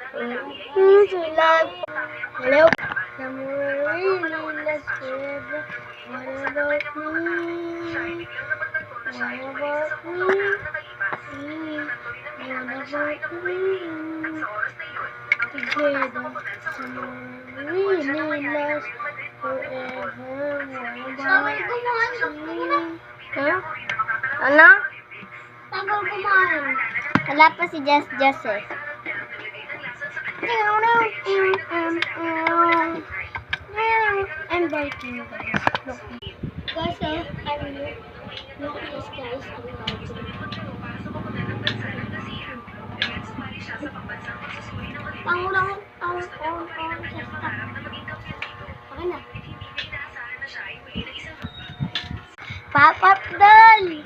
Hello. Let's forever. What about me? What about me? What about me? Together, really last forever. What about me? Huh? Ano? Tagal kumain. Wala pa si Just eh. I'm biting guys. Look. Guys, I'm look this guys. Tangulang okay na. Pop-up doll!